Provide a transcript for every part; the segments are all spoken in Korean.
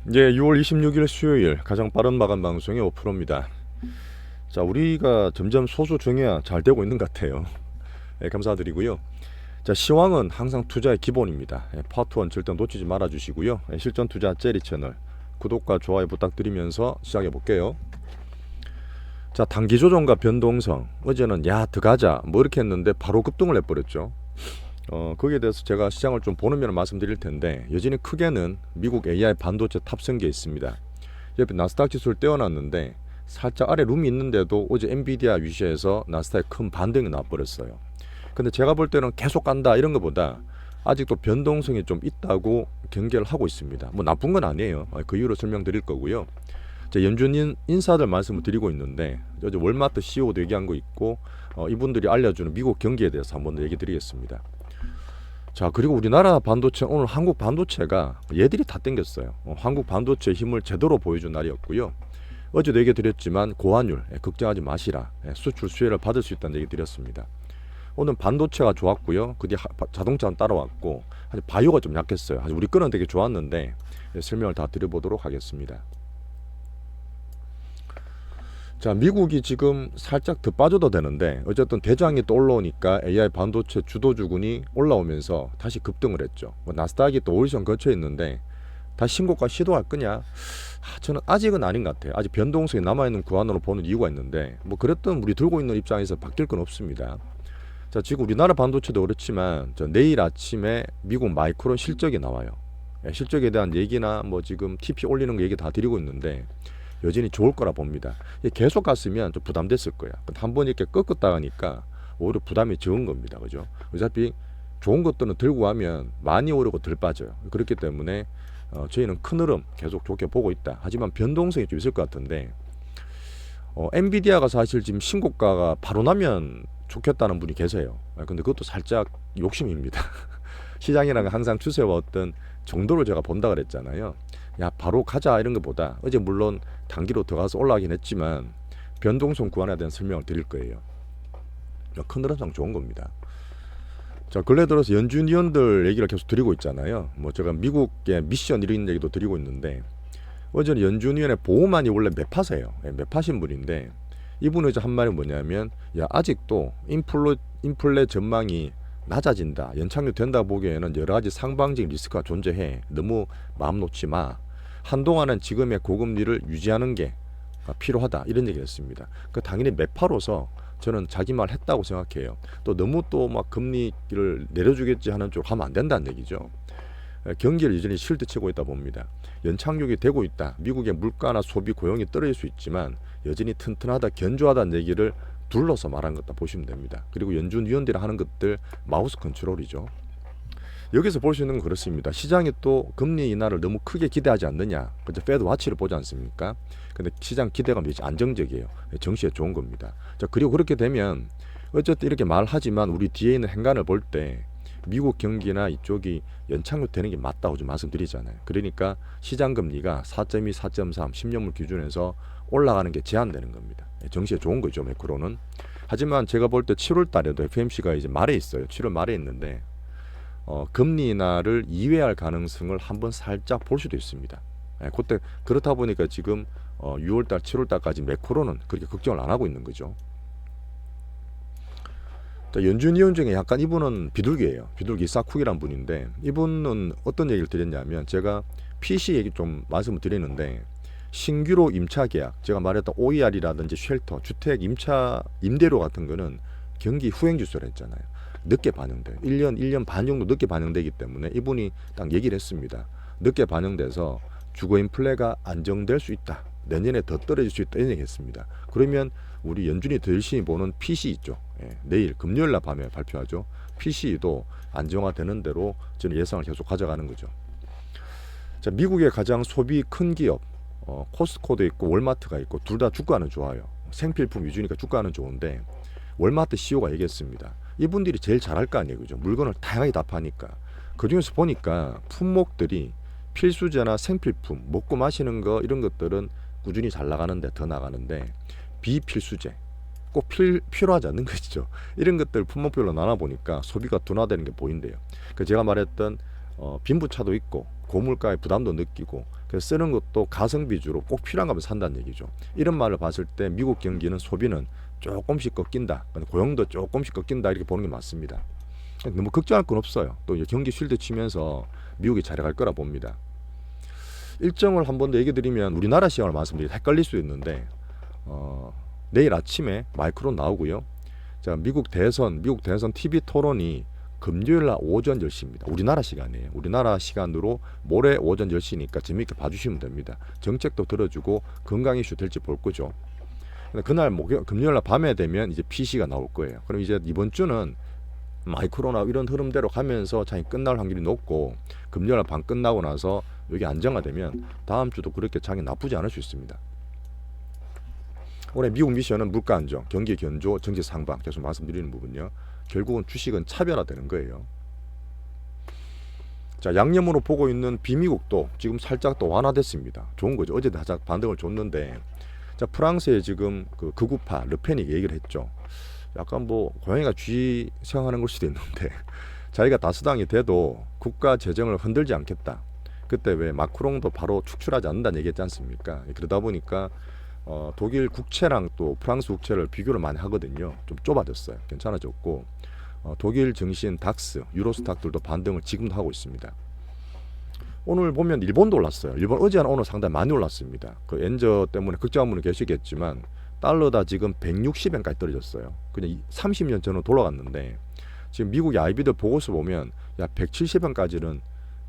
이제 6월 26일 수요일 가장 빠른 마감 방송의 5%입니다. 자, 우리가 점점 소수 정예화 잘 되고 있는 것 같아요. 네, 감사드리고요. 자, 시황은 항상 투자의 기본입니다. 파트 1 절대 놓치지 말아 주시고요. 실전 투자 제리 채널 구독과 좋아요 부탁드리면서 시작해 볼게요. 자, 단기 조정과 변동성. 어제는 야 들어가자 뭐 이렇게 했는데 바로 급등을 해버렸죠. 거기에 대해서 제가 시장을 좀 보는 면을 말씀드릴 텐데, 여전히 크게는 미국 AI 반도체 탑승기에 있습니다. 옆에 나스닥 지수를 떼어놨는데 살짝 아래 룸이 있는데도 어제 엔비디아 위시에서 나스닥에 큰 반등이 나버렸어요. 근데 제가 볼 때는 계속 간다 이런 것보다 아직도 변동성이 좀 있다고 경계를 하고 있습니다. 뭐 나쁜 건 아니에요. 그 이유로 설명드릴 거고요. 연준 인사들 말씀을 드리고 있는데, 어제 월마트 CEO도 얘기한 거 있고, 이분들이 알려주는 미국 경기에 대해서 한번 더 얘기 드리겠습니다. 자, 그리고 우리나라 반도체, 오늘 한국 반도체가 얘들이 다 땡겼어요. 한국 반도체 힘을 제대로 보여준 날이었고요. 어제도 얘기 드렸지만 고환율 걱정하지 마시라, 수출 수혜를 받을 수 있다는 얘기 드렸습니다. 오늘 반도체가 좋았고요. 그 뒤에 자동차는 따라왔고, 사실 바이오가 좀 약했어요. 사실 우리 거는 되게 좋았는데 설명을 다 드려보도록 하겠습니다. 자, 미국이 지금 살짝 더 빠져도 되는데 어쨌든 대장이 또 올라오니까 AI 반도체 주도주군이 올라오면서 다시 급등을 했죠. 나스닥이 또 오리션 거쳐 있는데 다시 신고가 시도할 거냐? 저는 아직은 아닌 것 같아요. 아직 변동성이 남아있는 구간으로 보는 이유가 있는데, 뭐 그랬던 우리 들고 있는 입장에서 바뀔 건 없습니다. 자, 지금 우리나라 반도체도 그렇지만 내일 아침에 미국 마이크론 실적이 나와요. 실적에 대한 얘기나 뭐 지금 TP 올리는 거 얘기 다 드리고 있는데 여전히 좋을 거라 봅니다. 계속 갔으면 좀 부담됐을 거야. 한번 이렇게 꺾었다 가니까 오히려 부담이 적은 겁니다. 그죠? 어차피 좋은 것들은 들고 가면 많이 오르고 덜 빠져요. 그렇기 때문에 저희는 큰 흐름 계속 좋게 보고 있다. 하지만 변동성이 좀 있을 것 같은데, 엔비디아가 사실 지금 신고가가 바로 나면 좋겠다는 분이 계세요. 근데 그것도 살짝 욕심입니다. 시장이랑 항상 추세와 어떤 정도를 제가 본다 그랬잖아요. 야 바로 가자 이런 것보다, 어제 물론 단기로 들어가서 올라가긴 했지만 변동성 구간에 대한 설명을 드릴 거예요. 큰 흐름상 좋은 겁니다. 자, 근래 들어서 연준 위원들 얘기를 계속 드리고 있잖아요. 뭐 제가 미국의 미션 이런 얘기도 드리고 있는데, 어제는 연준 위원회 보호만이 원래 매파세요. 매파신 분인데, 이분의 한 말이 뭐냐면, 야 아직도 인플레 전망이 낮아진다, 연착륙 된다 보기에는 여러 가지 상방적인 리스크가 존재해. 너무 마음 놓지 마. 한동안은 지금의 고금리를 유지하는 게 필요하다. 이런 얘기를 했습니다. 당연히 매파로서 저는 자기 말 했다고 생각해요. 또 너무 또 막 금리를 내려주겠지 하는 쪽으로 하면 안 된다는 얘기죠. 경기를 여전히 실드치고 있다 봅니다. 연착륙이 되고 있다. 미국의 물가나 소비 고용이 떨어질 수 있지만 여전히 튼튼하다, 견조하다는 얘기를 둘러서 말한 것다 보시면 됩니다. 그리고 연준 위원들이 하는 것들 마우스 컨트롤이죠. 여기서 볼 수 있는 건 그렇습니다. 시장이 또 금리 인하를 너무 크게 기대하지 않느냐. 그죠? 패드 와치를 보지 않습니까? 근데 시장 기대감이 안정적이에요. 정시에 좋은 겁니다. 자, 그리고 그렇게 되면 어쨌든 이렇게 말하지만 우리 뒤에 있는 행간을 볼 때 미국 경기나 이쪽이 연착륙 되는 게 맞다고 좀 말씀드리잖아요. 그러니까 시장 금리가 4.2, 4.3 10년물 기준에서 올라가는 게 제한되는 겁니다. 정시에 좋은 거죠, 매크로는. 하지만 제가 볼 때 7월 달에도 FMC가 이제 말에 있어요. 7월 말에 있는데 금리 인하를 이외할 가능성을 한번 살짝 볼 수도 있습니다. 그때 그렇다 보니까 지금 6월달, 7월달까지 매크로는 그렇게 걱정을 안 하고 있는 거죠. 연준 위원 중에 약간 이분은 비둘기예요. 비둘기 사쿡이란 분인데, 이분은 어떤 얘기를 드렸냐면, 제가 PC 얘기 좀 말씀을 드리는데, 신규로 임차 계약, 제가 말했던 OER이라든지 쉘터, 주택 임차 임대료 같은 거는 경기 후행 주소를 했잖아요. 늦게 반영돼요. 1년 반 정도 늦게 반영되기 때문에 이분이 딱 얘기를 했습니다. 늦게 반영돼서 주거 인플레가 안정될 수 있다. 내년에 더 떨어질 수 있다. 이런 얘기 했습니다. 그러면 우리 연준이 더 열심히 보는 PC 있죠. 내일 금요일 날 밤에 발표하죠. PC도 안정화되는 대로 저는 예상을 계속 가져가는 거죠. 자, 미국의 가장 소비 큰 기업, 코스트코도 있고 월마트가 있고 둘 다 주가는 좋아요. 생필품 위주니까 주가는 좋은데, 월마트 CEO가 얘기했습니다. 이분들이 제일 잘할 거 아니에요. 그죠? 물건을 다양하게 다 파니까. 그중에서 보니까 품목들이 필수재나 생필품, 먹고 마시는 거 이런 것들은 꾸준히 잘 나가는데, 더 나가는데, 비필수재, 꼭 필요하지 않는 것이죠. 이런 것들 품목별로 나눠보니까 소비가 둔화되는 게 보인대요. 제가 말했던 빈부차도 있고 고물가의 부담도 느끼고 그래서 쓰는 것도 가성비 위주로 꼭 필요한 거면 산다는 얘기죠. 이런 말을 봤을 때 미국 경기는 소비는 조금씩 꺾인다, 고용도 조금씩 꺾인다 이렇게 보는 게 맞습니다. 너무 걱정할 건 없어요. 또 이제 경기 쉴드 치면서 미국이 잘해갈 거라 봅니다. 일정을 한 번 더 얘기 드리면 우리나라 시간을 말씀드리면 헷갈릴 수 있는데 내일 아침에 마이크론 나오고요. 자, 미국 대선 TV 토론이 금요일 날 오전 10시입니다. 우리나라 시간이에요. 우리나라 시간으로 모레 오전 10시니까 재미있게 봐주시면 됩니다. 정책도 들어주고 건강 이슈 될지 볼 거죠. 그날 금요일 날 밤에 되면 이제 PC가 나올 거예요. 그럼 이제 이번 주는 마이크로나 이런 흐름대로 가면서 장이 끝날 확률이 높고 금요일 날 밤 끝나고 나서 여기 안정화되면 다음 주도 그렇게 장이 나쁘지 않을 수 있습니다. 올해 미국 미션은 물가 안정, 경기 견조, 정치 상방 계속 말씀드리는 부분요. 결국은 주식은 차별화되는 거예요. 자, 양념으로 보고 있는 비미국도 지금 살짝 또 완화됐습니다. 좋은 거죠. 어제 살짝 반등을 줬는데, 자, 프랑스에 지금 그 극우파 르펜이 얘기를 했죠. 약간 뭐 고양이가 쥐 생각하는 걸 수도 있는데 자기가 다수당이 돼도 국가 재정을 흔들지 않겠다. 그때 왜 마크롱도 바로 축출하지 않는다는 얘기했지 않습니까? 그러다 보니까 독일 국채랑 또 프랑스 국채를 비교를 많이 하거든요. 좀 좁아졌어요. 괜찮아졌고 독일 증시인 닥스, 유로스탁들도 반등을 지금도 하고 있습니다. 오늘 보면 일본도 올랐어요. 일본 어제는 오늘 상당히 많이 올랐습니다. 그 엔저 때문에 걱정한 분은 계시겠지만 달러다 지금 160엔까지 떨어졌어요. 그냥 30년 전으로 돌아갔는데 지금 미국 IB들 보고서 보면 야 170엔까지는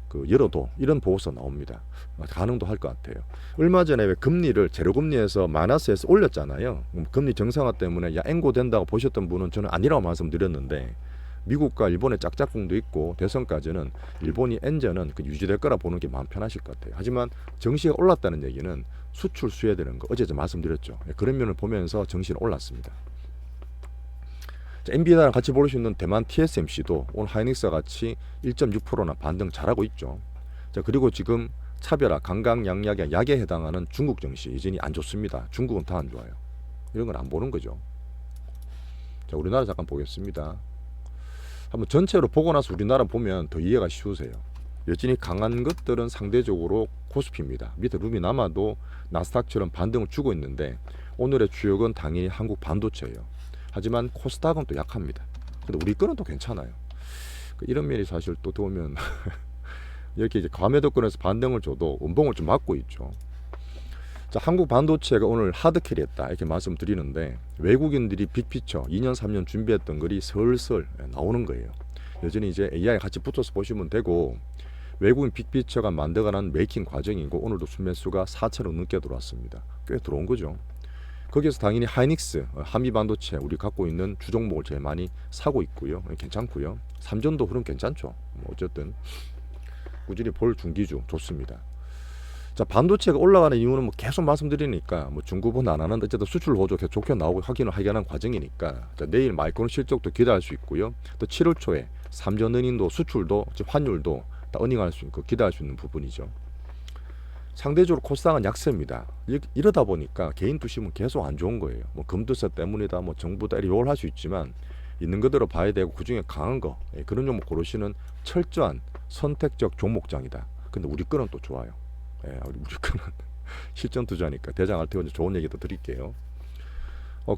그 열어도 이런 보고서 나옵니다. 가능도 할 것 같아요. 얼마 전에 왜 금리를 제로금리에서 마이너스에서 올렸잖아요. 금리 정상화 때문에 야 앵고 된다고 보셨던 분은 저는 아니라고 말씀드렸는데 미국과 일본의 짝짝꿍도 있고 대선까지는 일본이 엔저는 유지될 거라 보는 게 마음 편하실 것 같아요. 하지만 정시가 올랐다는 얘기는 수출 수혜되는 거 어제 말씀드렸죠. 그런 면을 보면서 정시는 올랐습니다. 엔비디아랑 같이 볼 수 있는 대만 TSMC도 오늘 하이닉스와 같이 1.6%나 반등 잘하고 있죠. 자, 그리고 지금 차별화, 강강약약의 약에 해당하는 중국 증시 여전히 안 좋습니다. 중국은 다 안 좋아요. 이런 건 안 보는 거죠. 자, 우리나라 잠깐 보겠습니다. 한번 전체로 보고 나서 우리나라 보면 더 이해가 쉬우세요. 여전히 강한 것들은 상대적으로 코스피입니다. 밑에 룸이 남아도 나스닥처럼 반등을 주고 있는데 오늘의 주역은 당연히 한국 반도체예요. 하지만 코스닥은 또 약합니다. 근데 우리 거는 또 괜찮아요. 이런 면이 사실 또 보면 이렇게 이제 과매도권에서 반등을 줘도 음봉을 좀 막고 있죠. 자, 한국 반도체가 오늘 하드캐리했다 이렇게 말씀드리는데 외국인들이 빅피처 2년 3년 준비했던 글이 슬슬 나오는 거예요. 여전히 이제 AI 같이 붙어서 보시면 되고 외국인 빅피처가 만들어가는 메이킹 과정이고 오늘도 순매수가 4천억 넘게 들어왔습니다. 꽤 들어온 거죠. 거기에서 당연히 하이닉스, 한미 반도체 우리 갖고 있는 주종목을 제일 많이 사고 있고요. 괜찮고요. 삼전도 흐름 괜찮죠. 어쨌든 꾸준히 볼 중기주 좋습니다. 자, 반도체가 올라가는 이유는 뭐 계속 말씀드리니까 뭐 중구본 안 하는데 어쨌든 수출 호조 계속 좋게 나오고 확인을 하게 하는 과정이니까 자, 내일 마이크론 실적도 기대할 수 있고요. 또 7월 초에 삼전 은인도 수출도 지금 환율도 다 어닝할 수 있고 기대할 수 있는 부분이죠. 상대적으로 코스닥은 약세입니다. 이러다 보니까 개인 투심은 계속 안 좋은 거예요. 뭐 금투세 때문이다, 뭐 정부다 이렇게 요걸 할 수 있지만 있는 그대로 봐야 되고 그 중에 강한 거 그런 종목 고르시는 철저한 선택적 종목장이다. 근데 우리 거는 또 좋아요. 우리 거는 실전 투자니까 대장 알테오는 좋은 얘기도 드릴게요.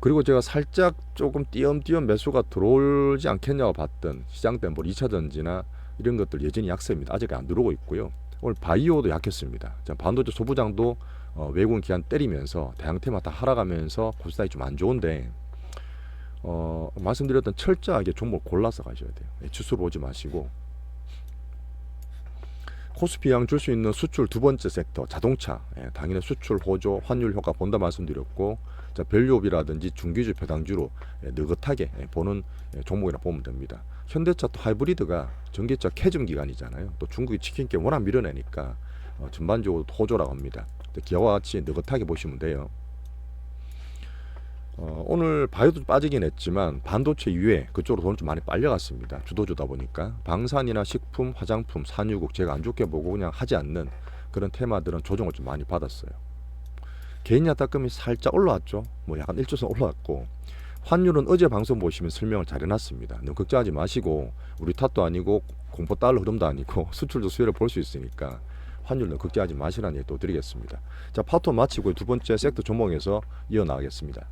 그리고 제가 살짝 조금 띄엄띄엄 매수가 들어오지 않겠냐고 봤던 시장 때 뭐 2차 전지나 이런 것들 여전히 약세입니다. 아직 안 들어오고 있고요. 오늘 바이오도 약했습니다. 자, 반도체 소부장도 외국인 기한 때리면서 대형테마 다 하락하면서 코스닥이 좀 안 좋은데 말씀드렸던 철저하게 종목 골라서 가셔야 돼요. 주수로 보지 마시고 코스피양 줄 수 있는 수출 두 번째 섹터 자동차 당연히 수출 호조 환율 효과 본다 말씀드렸고 자, 밸류업이라든지 중기주 배당주로 느긋하게 보는 종목이라 보면 됩니다. 현대차 또 하이브리드가 전기차 캐즘 기간이잖아요. 또 중국이 치킨게 워낙 밀어내니까 전반적으로 호조라고 합니다. 기아와 같이 느긋하게 보시면 돼요. 오늘 바이오도 빠지긴 했지만 반도체 이외에 그쪽으로 돈을 좀 많이 빨려갔습니다. 주도주다 보니까 방산이나 식품, 화장품, 산유국 제가 안 좋게 보고 그냥 하지 않는 그런 테마들은 조정을 좀 많이 받았어요. 개인 야탁금이 살짝 올라왔죠. 뭐 약간 일조선 올라왔고 환율은 어제 방송 보시면 설명을 잘 해놨습니다. 너무 걱정하지 마시고 우리 탓도 아니고 공포 달러 흐름도 아니고 수출도 수혜를 볼 수 있으니까 환율은 걱정하지 마시라는 얘기 또 드리겠습니다. 자, 파토 마치고 두 번째 섹터 종목에서 이어나가겠습니다.